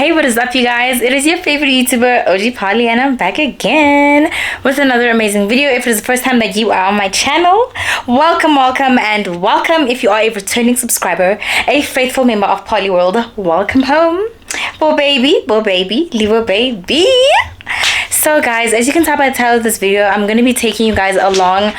Hey, what is up, you guys? It is your favorite YouTuber, OG Parley, and I'm back again with another amazing video. If it is the first time that you are on my channel, welcome, and welcome if you are a returning subscriber, a faithful member of Parley World. Welcome home, bo baby, little baby. So guys, as you can tell by the title of this video, I'm going to be taking you guys along.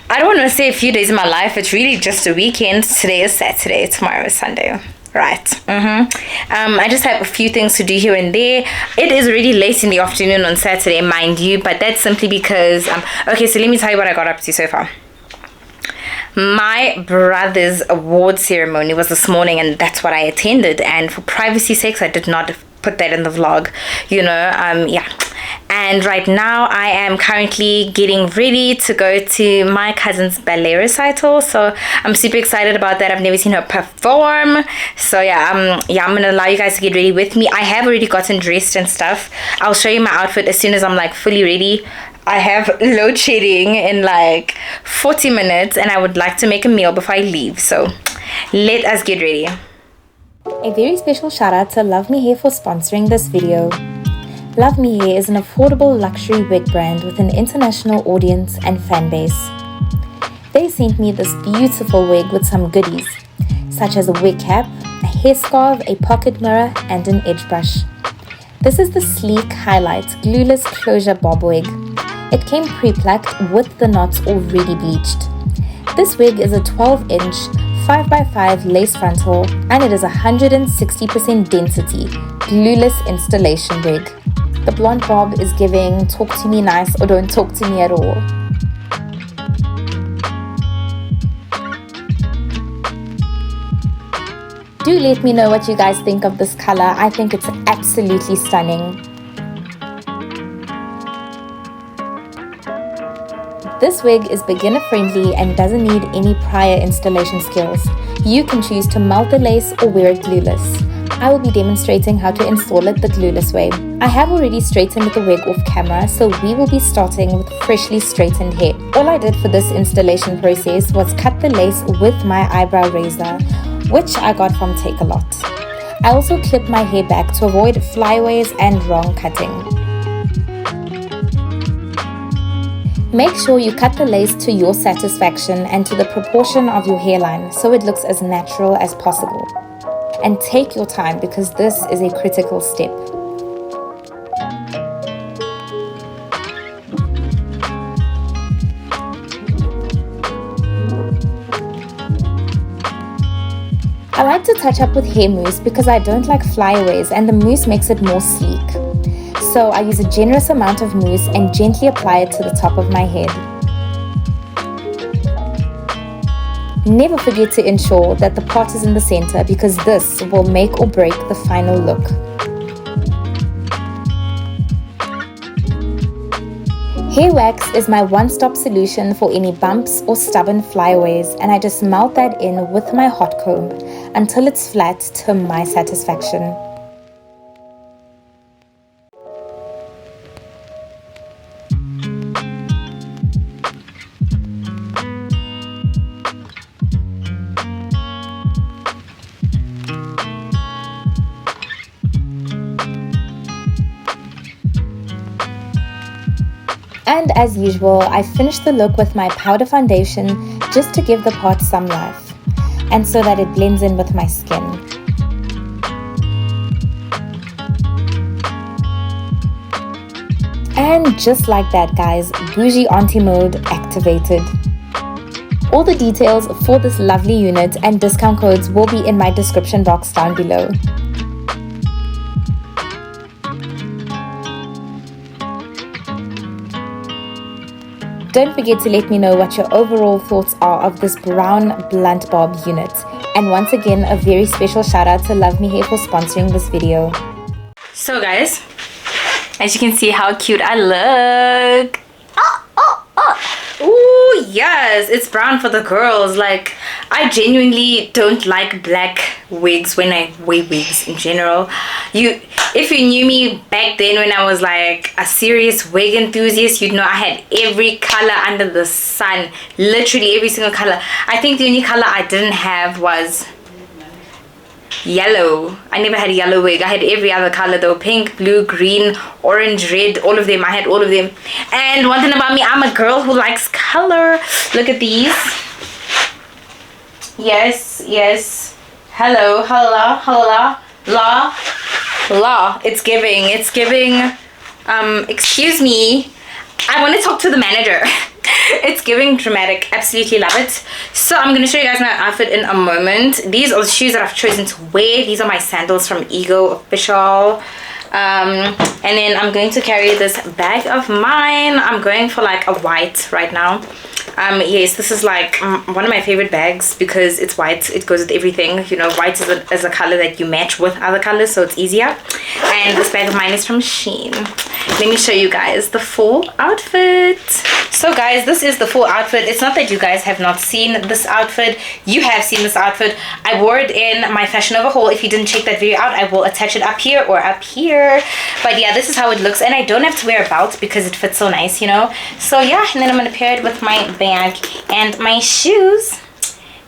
I don't want to say a few days of my life. It's really just a weekend. Today is Saturday, tomorrow is Sunday. Right. I just have a few things to do here and there. It is already late in the afternoon on Saturday, mind you, but that's simply because okay, so let me tell you what I got up to so far. My brother's award ceremony was this morning, and that's what I attended, and for privacy sakes I did not put that in the vlog, yeah. And right now I am currently getting ready to go to my cousin's ballet recital, so I'm super excited about that. I've never seen her perform, so yeah, I'm gonna allow you guys to get ready with me. I have already gotten dressed and stuff. I'll show you my outfit as soon as I'm like fully ready. I have load shedding in like 40 minutes, and I would like to make a meal before I leave, so let us get ready. A very special shout out to Love Me Hair for sponsoring this video. Love Me Hair is an affordable luxury wig brand with an international audience and fan base. They sent me this beautiful wig with some goodies, such as a wig cap, a headscarf, a pocket mirror, and an edge brush. This is the sleek highlight glueless closure bob wig. It came pre-plucked with the knots already bleached. This wig is a 12-inch 5x5 lace frontal, and it is 160% density glueless installation wig. The blonde bob is giving talk to me nice or don't talk to me at all. Do let me know what you guys think of this color. I think it's absolutely stunning. This wig is beginner friendly and doesn't need any prior installation skills. You can choose to melt the lace or wear it glueless. I will be demonstrating how to install it the glueless way. I have already straightened the wig off camera, so we will be starting with freshly straightened hair. All I did for this installation process was cut the lace with my eyebrow razor, which I got from Take-A-Lot. I also clipped my hair back to avoid flyaways and wrong cutting. Make sure you cut the lace to your satisfaction and to the proportion of your hairline so it looks as natural as possible. And take your time because this is a critical step. I like to touch up with hair mousse because I don't like flyaways and the mousse makes it more sleek. So I use a generous amount of mousse and gently apply it to the top of my head. Never forget to ensure that the pot is in the center because this will make or break the final look. Hair wax is my one-stop solution for any bumps or stubborn flyaways, and I just melt that in with my hot comb until it's flat to my satisfaction. And as usual, I finished the look with my powder foundation just to give the part some life, and so that it blends in with my skin. And just like that, guys, bougie auntie mode activated. All the details for this lovely unit and discount codes will be in my description box down below. Don't forget to let me know what your overall thoughts are of this brown blunt bob unit. And once again, a very special shout out to Love Me Hair for sponsoring this video. So guys, as you can see how cute I look. Ooh, yes, it's brown for the girls. Like, I genuinely don't like black wigs when I wear wigs in general. If you knew me back then when I was like a serious wig enthusiast, you'd know I had every color under the sun. Literally every single color. I think the only color I didn't have was yellow. I never had a yellow wig. I had every other color though. Pink, blue, green, orange, red, all of them. I had all of them. And one thing about me, I'm a girl who likes color. Look at these. Yes. Hello. La. It's giving. Excuse me. I want to talk to the manager. It's giving dramatic. Absolutely love it. So I'm going to show you guys my outfit in a moment. These are the shoes that I've chosen to wear. These are my sandals from Ego Official. And then I'm going to carry this bag of mine. I'm going for like a white right now. Yes, this is like one of my favorite bags because it's white. It goes with everything. You know, white is a color that you match with other colors, so it's easier. And this bag of mine is from Shein. Let me show you guys the full outfit. So guys, this is the full outfit. It's not that you guys have not seen this outfit. You have seen this outfit. I wore it in my Fashion Over haul. If you didn't check that video out, I will attach it up here or up here. But yeah, this is how it looks. And I don't have to wear a belt because it fits so nice, you know. So yeah, and then I'm going to pair it with my bag and my shoes.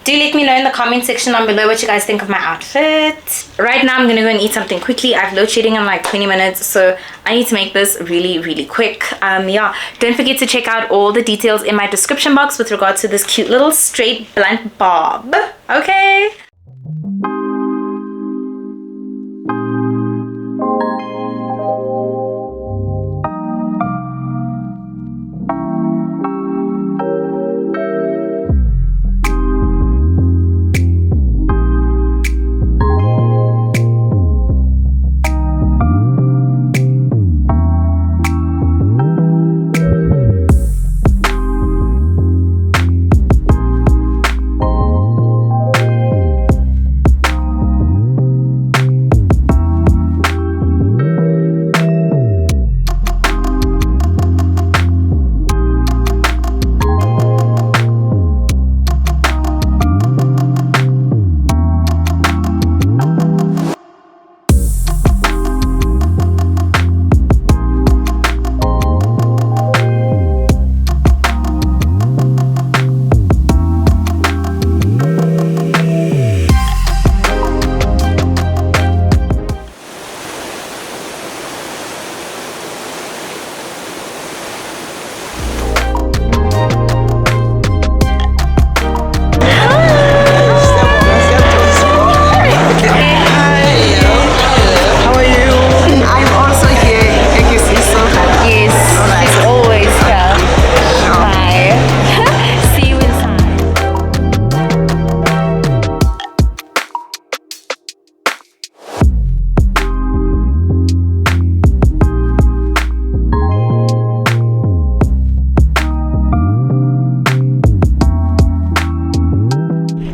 Do let me know in the comment section down below what you guys think of my outfit. Right now I'm gonna go and eat something quickly. I have load shedding in like 20 minutes, so I need to make this really quick. Yeah, don't forget to check out all the details in my description box with regards to this cute little straight blunt bob. Okay.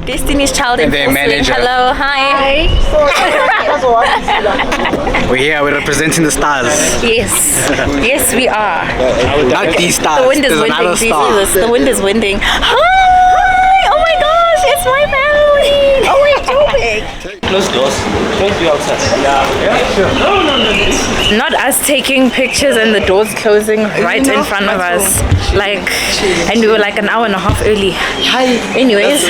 Destiny's Child and their manager. Hello, hi. We're here, we're representing the stars. Yes, yes we are. Not these stars. The wind is winding. The wind is winding. Hi! Oh my gosh, it's my family. Oh wait, Joburg. Close doors. Don't be outside. Yeah, sure. No. Not us taking pictures and the doors closing right in front of us. Like, and we were like an hour and a half early. Hi. Anyways.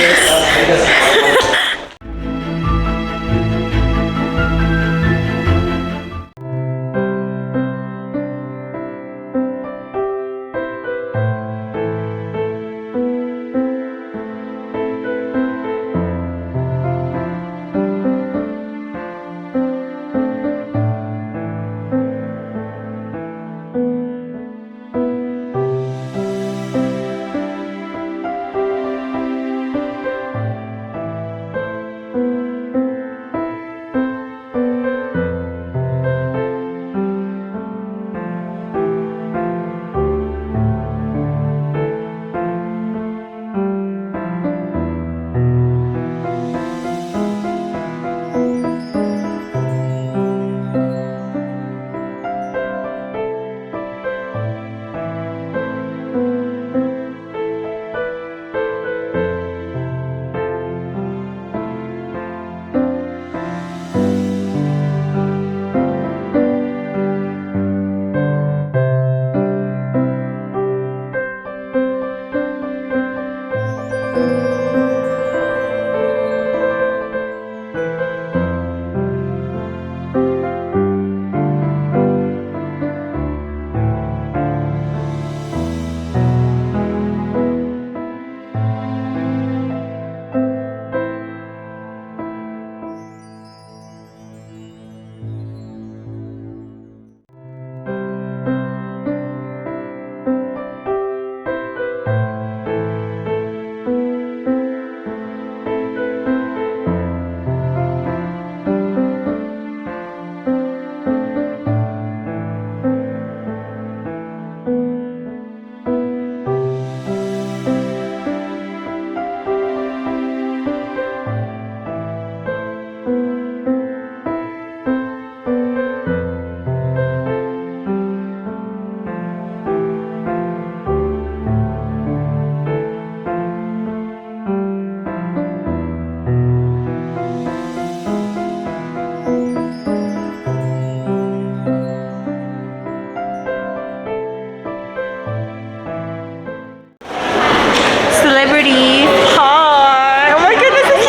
Celebrity. Hi. Oh my goodness, it's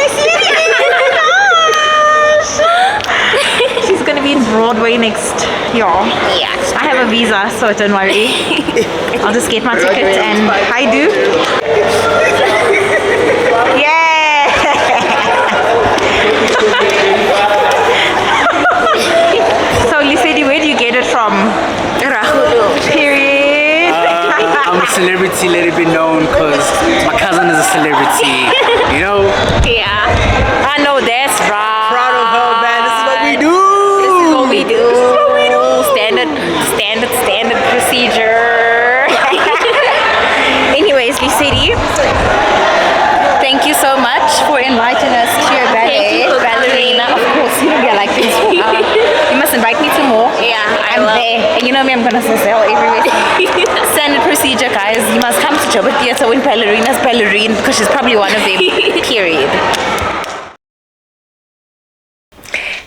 she's gonna be in Broadway next year. Yeah. I have a visa, so don't worry. I'll just get my ticket and hi do. Yeah. So Lisedi, where do you get it from? Period. I'm a celebrity, let it be known, because my cousin is a celebrity. You know? Yeah. I know that's right. Proud of her, man. This is what we do. This is what we do. Standard procedure. Anyways, Lisedi, thank you so much for inviting us to your ballet. you for Ballerina, coming. of course, you know we are like this. You must invite me to more. Yeah, I I'm will. there. And you know me, I'm gonna sell everywhere. Standard procedure, guys. You must come to Joburg Theatre when Ballerina's ballerine because she's probably one of them. Period.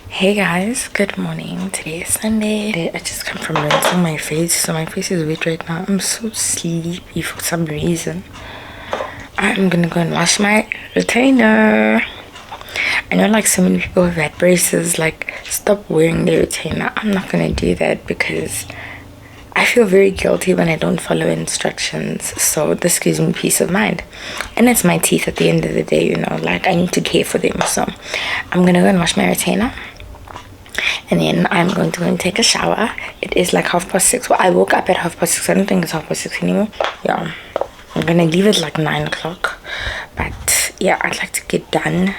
Hey guys, good morning. Today is Sunday. I just come from rinsing my face, so my face is wet right now. I'm so sleepy for some reason. I'm gonna go and wash my retainer. I know like so many people have had braces, like stop wearing the retainer. I'm not gonna do that because I feel very guilty when I don't follow instructions, so this gives me peace of mind. And it's my teeth at the end of the day, you know, like I need to care for them. So I'm gonna go and wash my retainer, and then I'm going to go and take a shower. It is like 6:30. Well, I woke up at 6:30. I don't think it's 6:30 anymore. Yeah, I'm gonna leave it like 9 o'clock, but yeah, I'd like to get done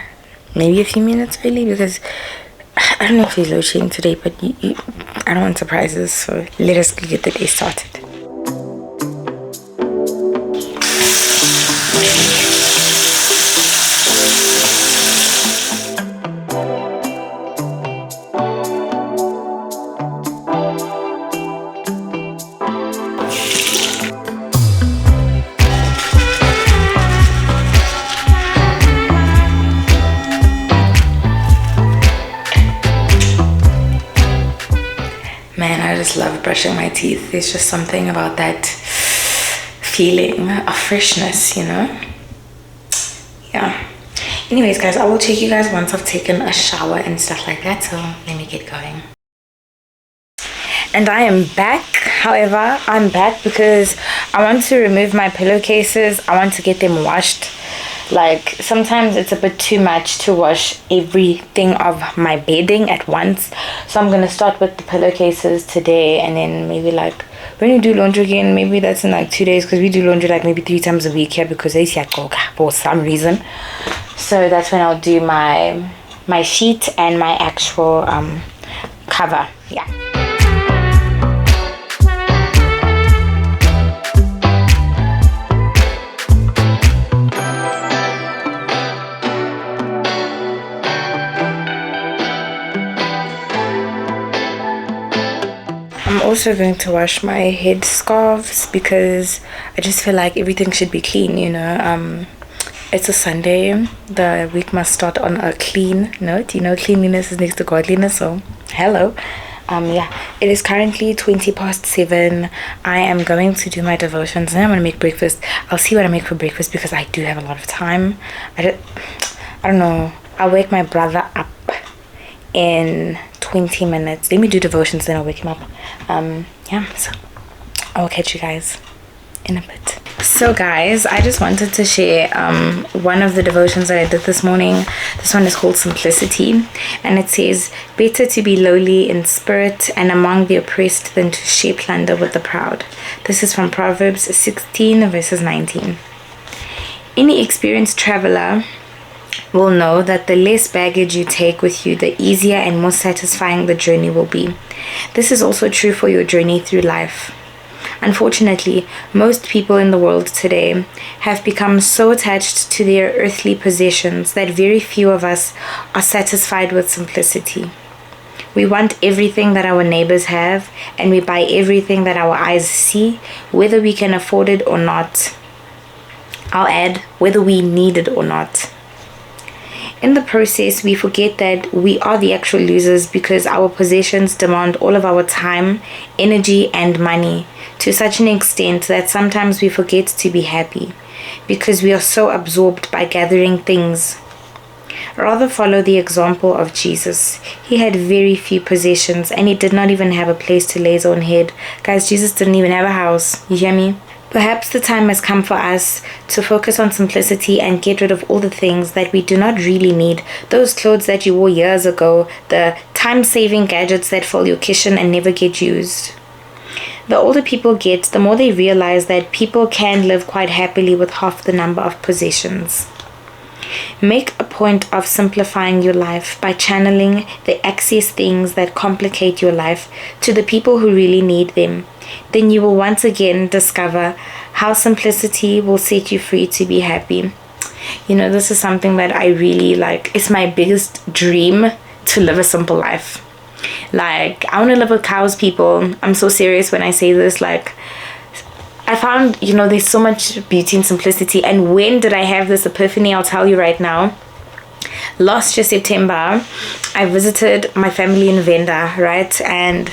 maybe a few minutes early because I don't know if he's load shedding today, but I don't want surprises, so let us get the day started. Man, I just love brushing my teeth. There's just something about that feeling of freshness, you know? Yeah. Anyways, guys, I will take you guys once I've taken a shower and stuff like that. So let me get going. And I am back. However, I'm back because I want to remove my pillowcases. I want to get them washed. Like sometimes it's a bit too much to wash everything of my bedding at once, so I'm gonna start with the pillowcases today, and then maybe like when we do laundry again, maybe that's in like 2 days, because we do laundry like maybe 3 times a week here because they see for some reason. So that's when I'll do my sheet and my actual cover. Yeah. I'm also going to wash my head scarves because I just feel like everything should be clean, you know. It's a Sunday. The week must start on a clean note. You know, cleanliness is next to godliness, so hello. Yeah, it is currently 7:20. I am going to do my devotions and I'm gonna make breakfast. I'll see what I make for breakfast because I do have a lot of time. I don't know. I'll wake my brother up in 20 minutes. Let me do devotions, then I'll wake him up. Yeah, so I'll catch you guys in a bit. So guys, I just wanted to share one of the devotions that I did this morning. This one is called Simplicity, and it says, better to be lowly in spirit and among the oppressed than to share plunder with the proud. This is from Proverbs 16 verses 19. Any experienced traveler will know that the less baggage you take with you, the easier and more satisfying the journey will be. This is also true for your journey through life. Unfortunately, most people in the world today have become so attached to their earthly possessions that very few of us are satisfied with simplicity. We want everything that our neighbors have, and we buy everything that our eyes see, whether we can afford it or not. I'll add, whether we need it or not. In the process, we forget that we are the actual losers because our possessions demand all of our time, energy, and money to such an extent that sometimes we forget to be happy because we are so absorbed by gathering things. Rather follow the example of Jesus. He had very few possessions and he did not even have a place to lay his own head. Guys, Jesus didn't even have a house. You hear me? Perhaps the time has come for us to focus on simplicity and get rid of all the things that we do not really need. Those clothes that you wore years ago, the time-saving gadgets that fill your kitchen and never get used. The older people get, the more they realize that people can live quite happily with half the number of possessions. Make a point of simplifying your life by channeling the excess things that complicate your life to the people who really need them. Then you will once again discover how simplicity will set you free to be happy. You know, this is something that I really like. It's my biggest dream to live a simple life. Like, I want to live with cows, people. I'm so serious when I say this. Like, I found, you know, there's so much beauty in simplicity. And when did I have this epiphany? I'll tell you right now. Last year, September, I visited my family in Venda, right? And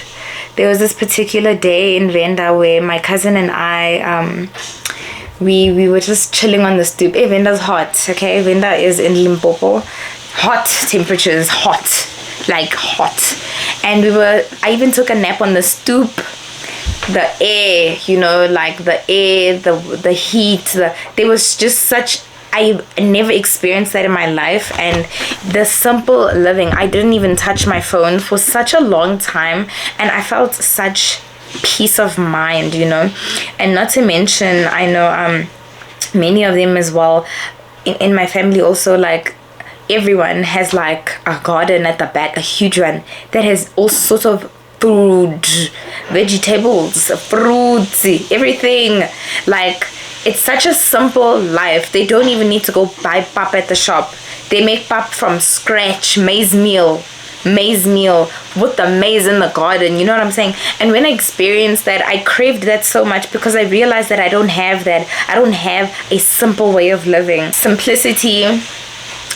there was this particular day in Venda where my cousin and I, we were just chilling on the stoop. Hey, Venda's hot, okay? Venda is in Limpopo. Hot temperatures, hot. Like hot. And I even took a nap on the stoop. The air, you know, like the air, the heat, there was just such, I never experienced that in my life. And the simple living, I didn't even touch my phone for such a long time, and I felt such peace of mind, you know. And not to mention, I know many of them as well in my family also, like everyone has like a garden at the back, a huge one that has all sorts of food, vegetables, fruits, everything. Like, it's such a simple life. They don't even need to go buy pap at the shop. They make pap from scratch, maize meal with the maize in the garden, you know what I'm saying? And when I experienced that, I craved that so much because I realized that I don't have that. I don't have a simple way of living. Simplicity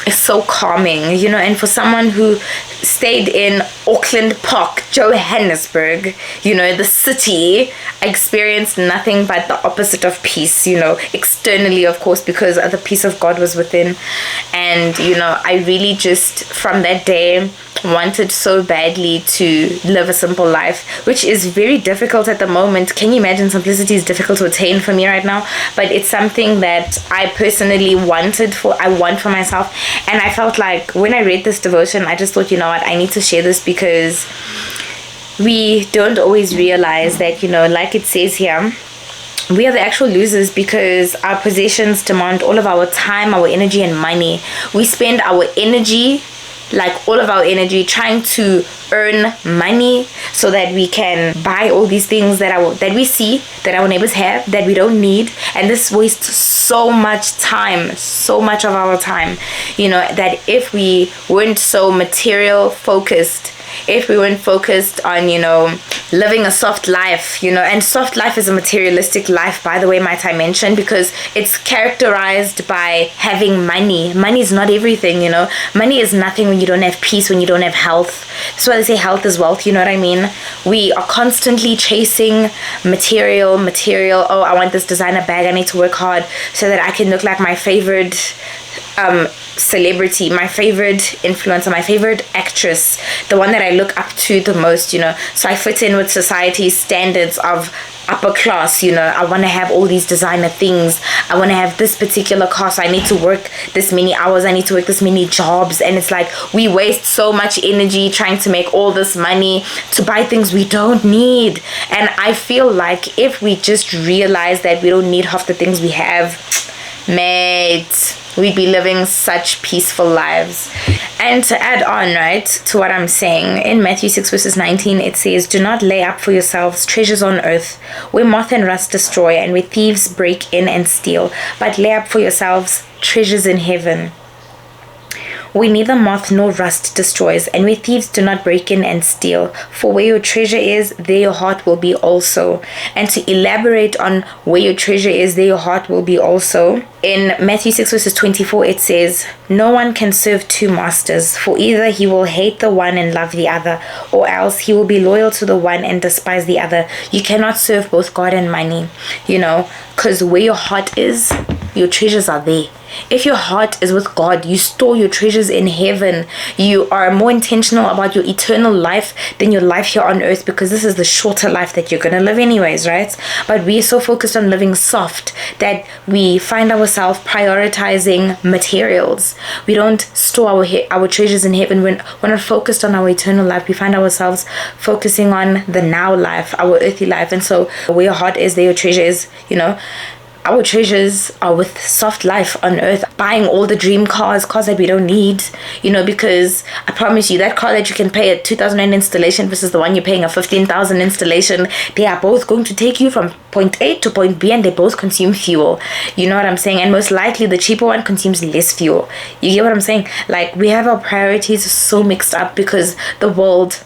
is so calming, you know. And for someone who stayed in Auckland Park, Johannesburg, you know, the city, I experienced nothing but the opposite of peace, you know, externally, of course, because the peace of God was within. And, you know, I really just, from that day, wanted so badly to live a simple life, which is very difficult at the moment. Can you imagine? Simplicity is difficult to attain for me right now, but it's something that I personally want for myself. And I felt like when I read this devotion, I just thought, you know what, I need to share this because we don't always realize that, you know, like it says here, we are the actual losers because our possessions demand all of our time, our energy, and money. We spend our energy, like all of our energy, trying to earn money so that we can buy all these things that we see that our neighbors have that we don't need. And this wastes so much time, so much of our time, you know, that if we weren't so material focused, if we weren't focused on, you know, living a soft life, and soft life is a materialistic life, by the way, might I mention, because it's characterized by having money. Money is not everything, money is nothing when you don't have peace, when you don't have health. That's why they say health is wealth, you know what I mean? We are constantly chasing material. Oh, I want this designer bag, I need to work hard so that I can look like my favorite celebrity, my favorite influencer, my favorite actress, the one that I look up to the most, so I fit in with society's standards of upper class. I want to have all these designer things, I want to have this particular car, so I need to work this many hours, I need to work this many jobs, and it's like we waste so much energy trying to make all this money to buy things we don't need. And I feel like if we just realize that we don't need half the things we have, mate, we'd be living such peaceful lives. And to add on, right, to what I'm saying, in Matthew 6 verses 19, it says, "Do not lay up for yourselves treasures on earth, where moth and rust destroy, and where thieves break in and steal, but lay up for yourselves treasures in heaven, where neither moth nor rust destroys, and where thieves do not break in and steal. For where your treasure is, there your heart will be also." And to elaborate on where your treasure is, there your heart will be also, in Matthew 6 verses 24, it says, "No one can serve two masters, for either he will hate the one and love the other, or else he will be loyal to the one and despise the other." You cannot serve both God and money, because where your heart is, your treasures are there. If your heart is with God, you store your treasures in heaven. You are more intentional about your eternal life than your life here on earth, because this is the shorter life that you're going to live anyways, right? But we're so focused on living soft that we find ourselves prioritizing materials. We don't store our treasures in heaven. We're not focused on our eternal life. We find ourselves focusing on the now life, our earthly life. And so where your heart is, there your treasure is, Our treasures are with soft life on earth, buying all the dream cars that we don't need, because I promise you, that car that you can pay a 2,000 Rand installation versus the one you're paying a 15,000 installation, they are both going to take you from point A to point B, and they both consume fuel. You know what I'm saying? And most likely the cheaper one consumes less fuel. You get what I'm saying? Like, we have our priorities so mixed up because the world,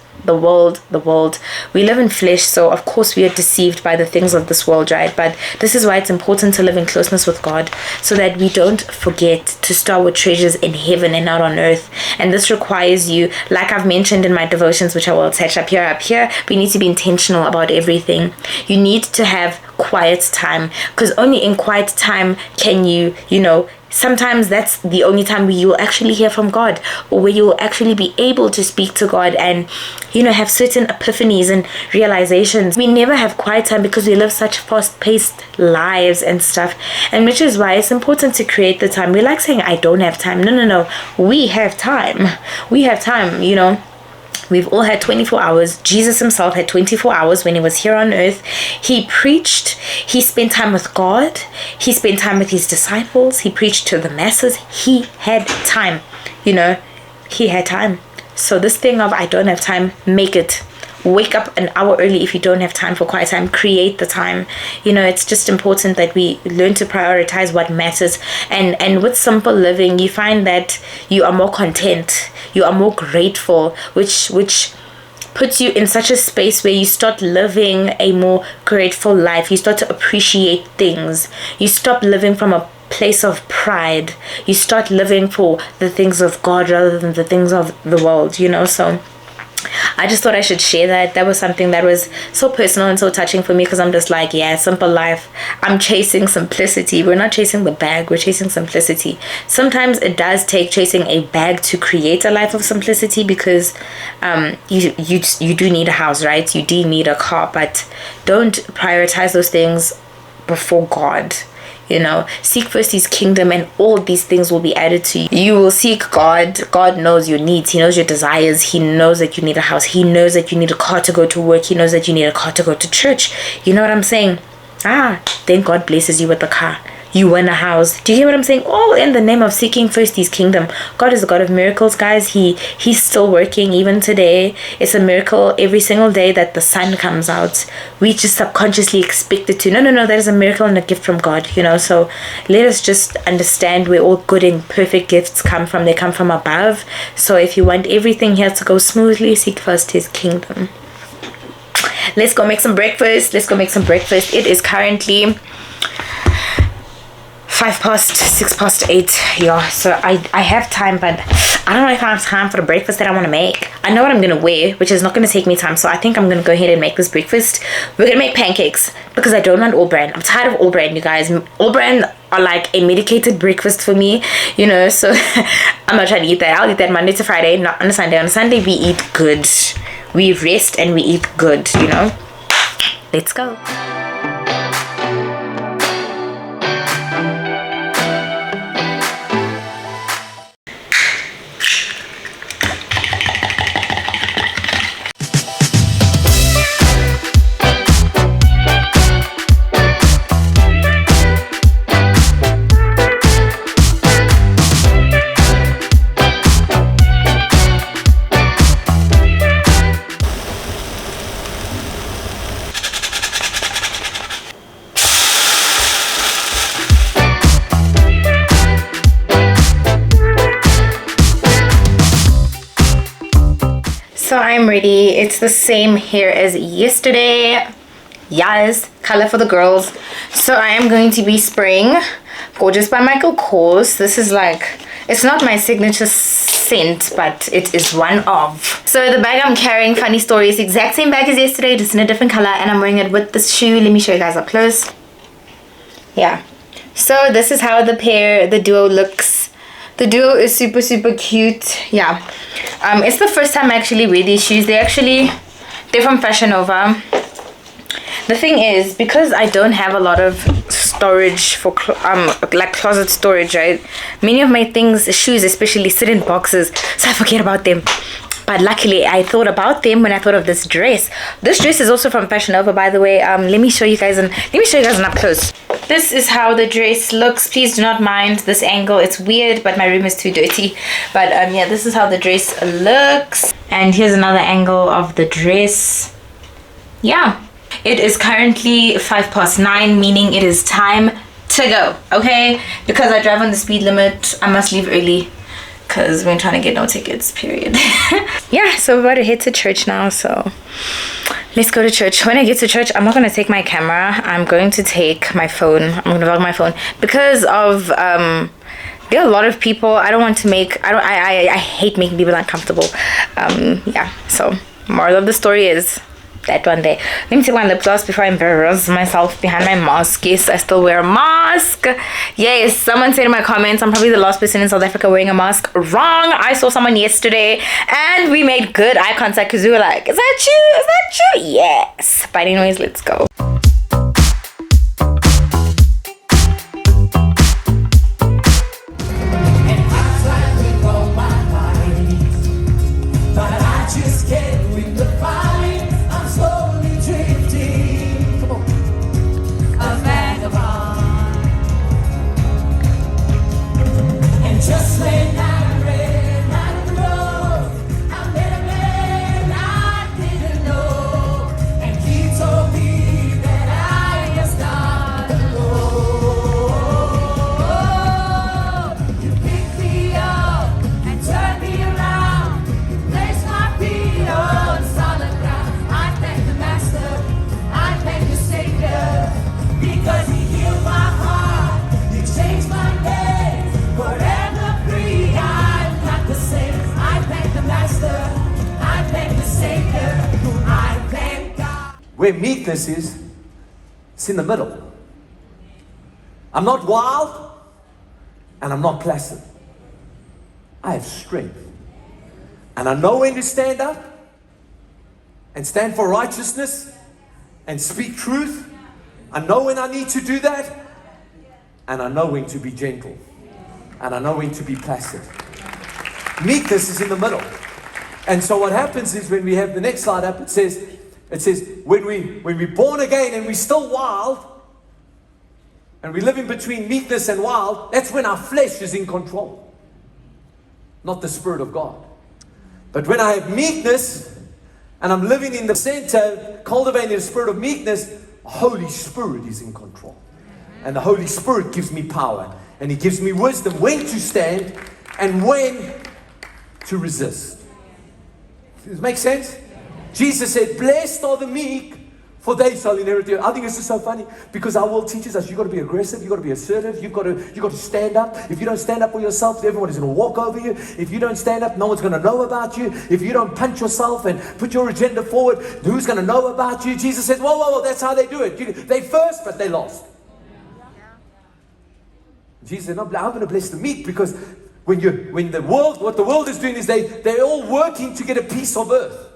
we live in flesh, so of course we are deceived by the things of this world, right? But this is why it's important to live in closeness with God, so that we don't forget to store our treasures in heaven and not on earth. And this requires you, like I've mentioned in my devotions, which I will attach up here, we need to be intentional about everything. You need to have quiet time, because only in quiet time can you sometimes that's the only time where you'll actually hear from God, or where you'll actually be able to speak to God and have certain epiphanies and realizations. We never have quiet time because we live such fast-paced lives and stuff, and which is why it's important to create the time. We like saying I don't have time. No, we have time. We've all had 24 hours. Jesus himself had 24 hours when he was here on earth. He preached. He spent time with God. He spent time with his disciples. He preached to the masses. He had time. He had time. So this thing of I don't have time, make it. Wake up an hour early if you don't have time for quiet time. Create the time. It's just important that we learn to prioritize what matters. And with simple living, you find that you are more content. You are more grateful, which puts you in such a space where you start living a more grateful life. You start to appreciate things. You stop living from a place of pride. You start living for the things of God rather than the things of the world, So I just thought I should share that. That was something that was so personal and so touching for me, because I'm just like, yeah, simple life. I'm chasing simplicity. We're not chasing the bag. We're chasing simplicity. Sometimes it does take chasing a bag to create a life of simplicity, because you do need a house, right? You do need a car, but don't prioritize those things before God. Seek first his kingdom, and all these things will be added to you. You will seek God. God knows your needs. He knows your desires. He knows that you need a house. He knows that you need a car to go to work. He knows that you need a car to go to church. You know what I'm saying? Then God blesses you with a car. You win a house. Do you hear what I'm saying? All in the name of seeking first his kingdom. God is a God of miracles, guys. He's still working even today. It's a miracle every single day that the sun comes out. We just subconsciously expect it to. No, that is a miracle and a gift from God, So let us just understand where all good and perfect gifts come from. They come from above. So if you want everything here to go smoothly, seek first his kingdom. let's go make some breakfast. It is currently 6:08. Yeah, so I have time, but I don't know if I have time for the breakfast that I want to make. I know what I'm gonna wear, which is not gonna take me time, so I think I'm gonna go ahead and make this breakfast. We're gonna make pancakes because I don't want all bran. I'm tired of all bran, you guys. All bran are like a medicated breakfast for me, you know, so I'm not trying to eat that. I'll eat that Monday to Friday, not on a Sunday. On a Sunday we eat good, we rest and we eat good, you know. Let's go. So I'm ready. It's the same hair as yesterday. Yes, color for the girls. So I am going to be spraying Gorgeous by Michael Kors. This is like, it's not my signature scent, but it is one of. So the bag I'm carrying, funny story, is the exact same bag as yesterday, just in a different color, and I'm wearing it with this shoe. Let me show you guys up close. Yeah. So this is how the duo looks. The duo is super cute. Yeah. It's the first time I actually wear these shoes. They're from Fashion Nova. The thing is, because I don't have a lot of storage for like closet storage, right? Many of my things, shoes especially, sit in boxes, so I forget about them. But luckily I thought about them when I thought of this dress. This dress is also from Fashion Nova, by the way. Let me show you guys an up close. This is how the dress looks. Please do not mind this angle. It's weird, but my room is too dirty. But yeah, this is how the dress looks. And here's another angle of the dress. Yeah. It is currently 9:05, meaning it is time to go, okay? Because I drive on the speed limit, I must leave early because we're trying to get no tickets, period. Yeah, so we're about to head to church now, so let's go to church. When I get to church, I'm not going to take my camera. I'm going to take my phone. I'm going to vlog my phone because of there are a lot of people. I don't want to make, I hate making people uncomfortable. Yeah, so moral of the story is that one day. Let me take my lip gloss before I embarrass myself behind my mask. Yes, I still wear a mask. Yes, someone said in my comments I'm probably the last person in South Africa wearing a mask. Wrong. I saw someone yesterday and we made good eye contact because we were like, is that you? Is that you? Yes. But anyways, let's go. Where meekness is, it's in the middle. I'm not wild and I'm not placid. I have strength. And I know when to stand up and stand for righteousness and speak truth. I know when I need to do that. And I know when to be gentle. And I know when to be placid. Meekness is in the middle. And so what happens is when we have the next slide up, it says when we're born again and we're still wild, and we live in between meekness and wild, that's when our flesh is in control, not the Spirit of God. But when I have meekness and I'm living in the center, cultivating the spirit of meekness, the Holy Spirit is in control. And the Holy Spirit gives me power, and He gives me wisdom when to stand and when to resist. Does this make sense? Jesus said, blessed are the meek, for they shall inherit the earth. I think this is so funny because our world teaches us you've got to be aggressive, you've got to be assertive, you've got to stand up. If you don't stand up for yourself, everyone is going to walk over you. If you don't stand up, no one's going to know about you. If you don't punch yourself and put your agenda forward, who's going to know about you? Jesus says, whoa, that's how they do it. They first, but they lost. Jesus said, no, I'm going to bless the meek because what the world is doing is they're all working to get a piece of earth.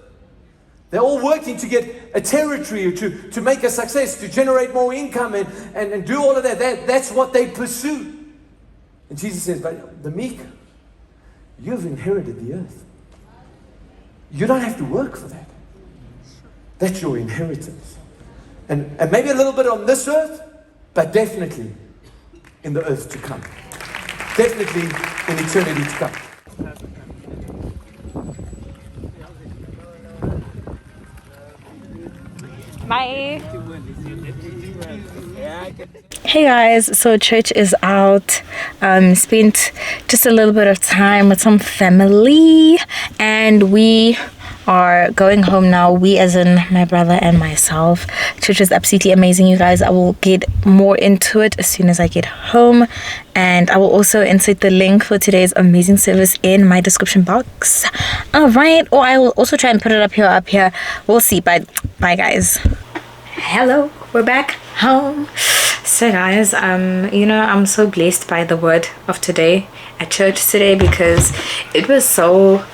They're all working to get a territory, to make a success, to generate more income and do all of that. That's what they pursue. And Jesus says, but the meek, you've inherited the earth. You don't have to work for that. That's your inheritance. And maybe a little bit on this earth, but definitely in the earth to come. Definitely in eternity to come. Bye. Hey guys, so church is out. Spent just a little bit of time with some family, and we are going home now. We as in my brother and myself. Church is absolutely amazing, you guys. I will get more into it as soon as I get home, and I will also insert the link for today's amazing service in my description box. All right, or I will also try and put it up here. We'll see. But bye guys. Hello, we're back home. So guys, I'm so blessed by the word of today at church today because it was so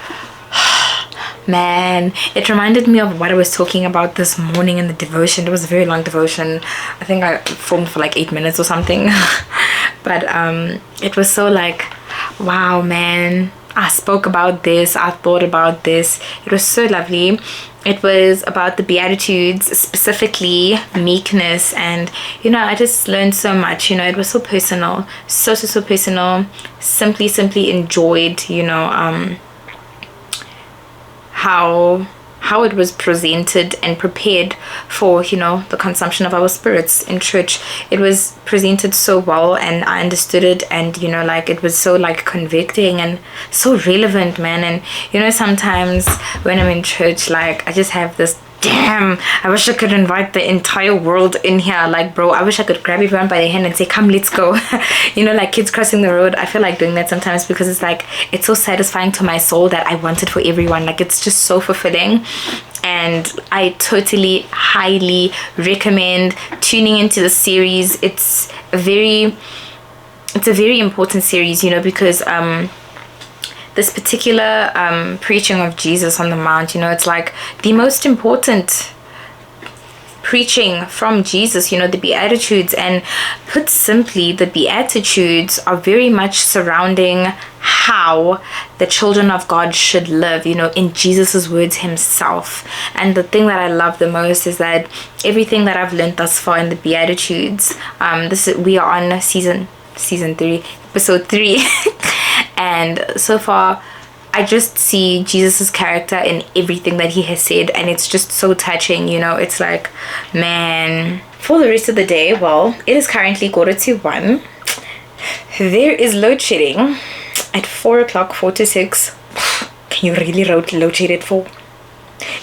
man, it reminded me of what I was talking about this morning in the devotion. It was a very long devotion. I think I filmed for like 8 minutes or something. But it was so like, wow, man, I spoke about this, I thought about this. It was so lovely. It was about the Beatitudes, specifically meekness, and I just learned so much. It was so personal, so personal. Simply enjoyed how it was presented and prepared for the consumption of our spirits in church. It was presented so well, and I understood it, and it was so like convicting and so relevant, man. And sometimes when I'm in church, like I just have this, damn, I wish I could invite the entire world in here. Like, bro, I wish I could grab everyone by the hand and say, come, let's go. Like kids crossing the road. I feel like doing that sometimes because it's like, it's so satisfying to my soul that I want it for everyone. Like, it's just so fulfilling. And I totally highly recommend tuning into the series. It's a very important series, because this particular preaching of Jesus on the Mount, it's like the most important preaching from Jesus, the Beatitudes. And put simply, the Beatitudes are very much surrounding how the children of God should live, in Jesus's words himself. And the thing that I love the most is that everything that I've learned thus far in the Beatitudes, we are on season 3, episode 3. And so far, I just see Jesus's character in everything that he has said, and it's just so touching. It's like, man. For the rest of the day, well, it is currently 1:45. There is load shedding at 4 o'clock, 4 to 6. Can you really load shed at 4?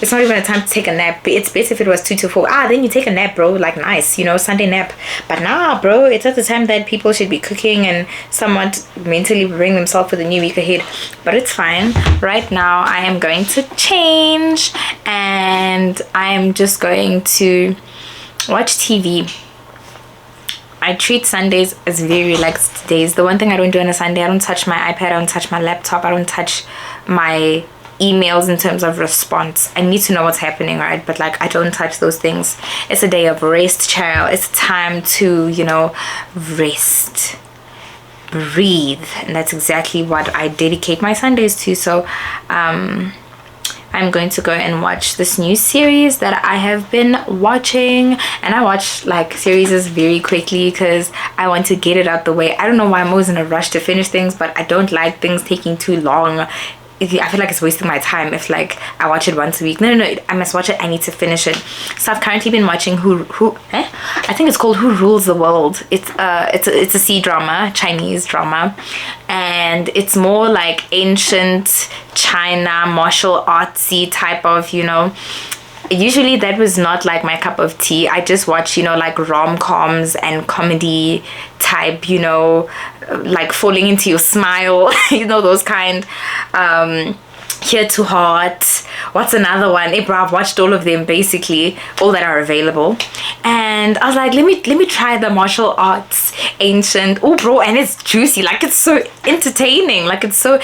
It's not even a time to take a nap. It's best if it was 2 to 4. Then you take a nap, bro. Like, nice, Sunday nap. But nah, bro, it's at the time that people should be cooking and somewhat mentally preparing themselves for the new week ahead. But it's fine. Right now, I am going to change, and I am just going to watch TV. I treat Sundays as very relaxed days. The one thing I don't do on a Sunday, I don't touch my iPad, I don't touch my laptop, I don't touch my emails in terms of response. I need to know what's happening, right? But like, I don't touch those things. It's a day of rest, child. It's time to rest, breathe, and that's exactly what I dedicate my Sundays to. So I'm going to go and watch this new series that I have been watching, and I watch like series very quickly because I want to get it out the way. I don't know why I'm always in a rush to finish things, but I don't like things taking too long. I feel like it's wasting my time if like I watch it once a week. No, I must watch it. I need to finish it. So I've currently been watching I think it's called Who Rules the World. It's a C drama, Chinese drama, and it's more like ancient China martial artsy type of, you know. Usually that was not like my cup of tea. I just watch, you know, like rom-coms and comedy type, you know, like Falling Into Your Smile, you know, those kind. Here to Heart. What's another one? I've watched all of them, basically all that are available, and I was like, let me try the martial arts ancient. Oh bro, and it's juicy, like it's so entertaining, like it's so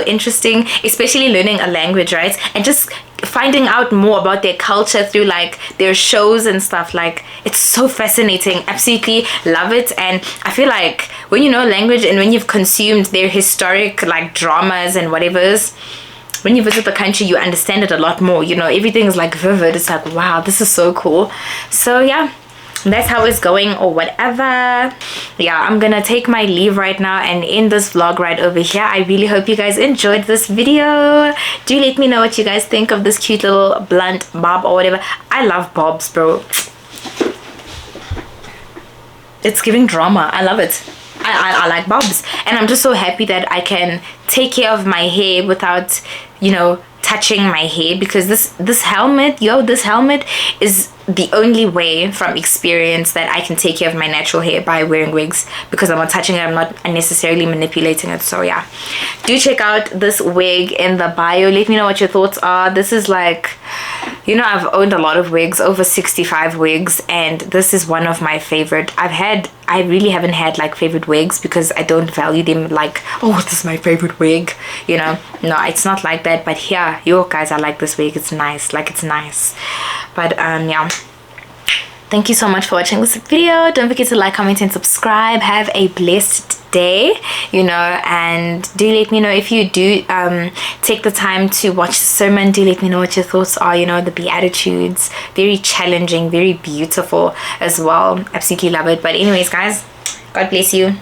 interesting, especially learning a language, right? And just finding out more about their culture through like their shows and stuff. Like it's so fascinating. Absolutely love it. And I feel like when you know language and when you've consumed their historic like dramas and whatever's, when you visit the country, you understand it a lot more. You know, everything is like vivid. It's like, wow, this is so cool. So yeah, that's how it's going or whatever. Yeah, I'm gonna take my leave right now and end this vlog right over here. I really hope you guys enjoyed this video. Do let me know what you guys think of this cute little blunt bob or whatever. I love bobs, bro. It's giving drama. I love it. I like bobs, and I'm just so happy that I can take care of my hair without, you know, touching my hair, because this helmet is the only way from experience that I can take care of my natural hair, by wearing wigs, because I'm not touching it, I'm not unnecessarily manipulating it. So yeah, do check out this wig in the bio. Let me know what your thoughts are. This is like, you know, I've owned a lot of wigs, over 65 wigs, and this is one of my favorite. I really haven't had like favorite wigs, because I don't value them like, oh, this is my favorite wig, you know. No, it's not like that. But here, yo guys, I like this wig. It's nice, like it's nice. But yeah, thank you so much for watching this video. Don't forget to like, comment and subscribe. Have a blessed day, you know, and do let me know if you do take the time to watch the sermon. Do let me know what your thoughts are. You know, the Beatitudes, very challenging, very beautiful as well. Absolutely love it. But anyways guys, God bless you.